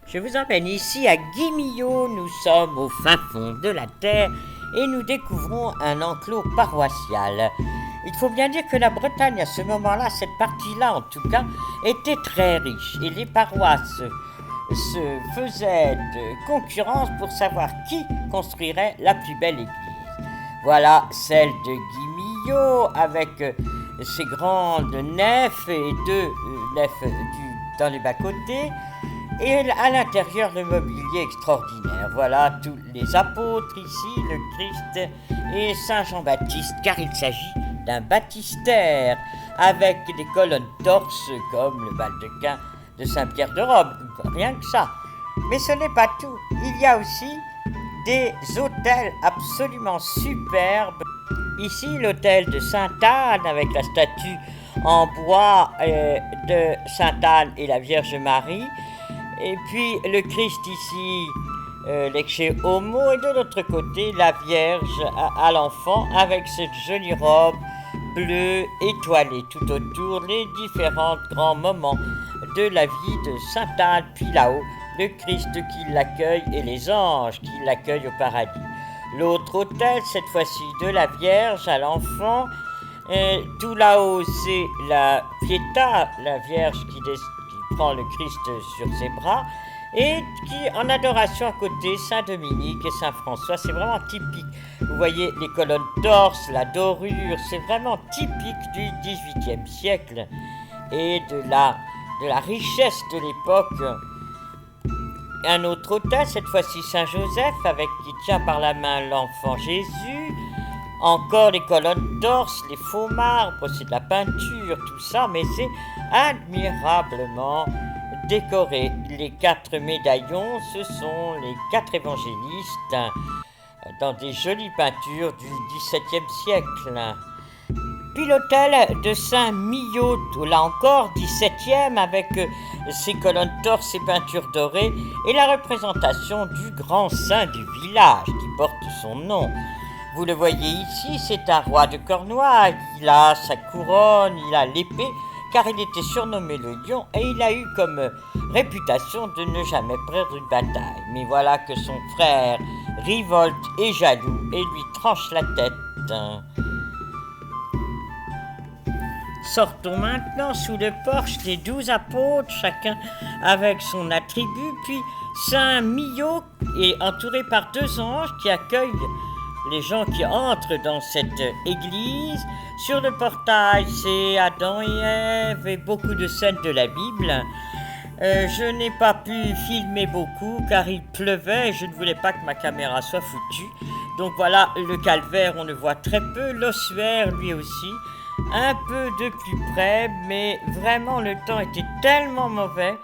Je vous emmène ici à Guimillot, nous sommes au fin fond de la terre et nous découvrons un enclos paroissial. Il faut bien dire que la Bretagne à ce moment-là, cette partie-là en tout cas, était très riche et les paroisses se faisaient de concurrence pour savoir qui construirait la plus belle église. Voilà celle de Guimillot avec ses grandes nefs et deux nefs dans les bas-côtés. Et à l'intérieur, le mobilier extraordinaire. Voilà tous les apôtres ici, le Christ et Saint Jean-Baptiste, car il s'agit d'un baptistère avec des colonnes torses comme le baldequin de Saint-Pierre de Rome. Rien que ça. Mais ce n'est pas tout. Il y a aussi des autels absolument superbes. Ici, l'autel de Sainte-Anne avec la statue en bois de Sainte-Anne et la Vierge Marie. Et puis le Christ ici, l'Ecce Homo, et de l'autre côté, la Vierge à l'enfant avec cette jolie robe bleue étoilée tout autour, les différents grands moments de la vie de Sainte Anne, puis là-haut, le Christ qui l'accueille et les anges qui l'accueillent au paradis. L'autre autel, cette fois-ci de la Vierge à l'enfant, tout là-haut c'est la Pietà, la Vierge qui prend le Christ sur ses bras et qui en adoration à côté Saint-Dominique et Saint-François. C'est vraiment typique. Vous voyez les colonnes torses, la dorure, c'est vraiment typique du XVIIIe siècle et de la richesse de l'époque. Un autre autel, cette fois-ci Saint-Joseph qui tient par la main l'enfant Jésus. Encore les colonnes torses, les faux marbres, c'est de la peinture, tout ça, mais c'est admirablement décoré. Les 4 médaillons, ce sont les 4 évangélistes dans des jolies peintures du XVIIe siècle. Puis l'autel de Saint-Millot, là encore, XVIIe, avec ses colonnes torses, ses peintures dorées, et la représentation du grand saint du village qui porte son nom. Vous le voyez ici, c'est un roi de Cornouailles, il a sa couronne, il a l'épée, car il était surnommé le lion et il a eu comme réputation de ne jamais perdre une bataille. Mais voilà que son frère révolte et jaloux et lui tranche la tête. Sortons maintenant sous le porche des 12 apôtres, chacun avec son attribut, puis Saint Millot est entouré par 2 anges qui accueillent les gens qui entrent dans cette église. Sur le portail, c'est Adam et Ève et beaucoup de scènes de la Bible. Je n'ai pas pu filmer beaucoup car il pleuvait et je ne voulais pas que ma caméra soit foutue. Donc voilà, le calvaire, on le voit très peu. L'ossuaire, lui aussi, un peu de plus près, mais vraiment le temps était tellement mauvais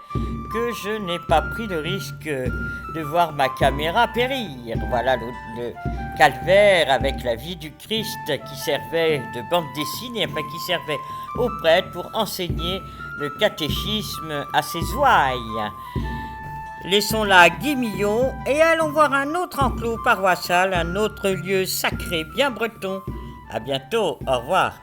que je n'ai pas pris le risque de voir ma caméra périr. Voilà le calvaire avec la vie du Christ qui servait de bande dessinée, qui servait aux prêtres pour enseigner le catéchisme à ses ouailles. Laissons là Guimillot et allons voir un autre enclos paroissial, un autre lieu sacré bien breton. À bientôt, au revoir.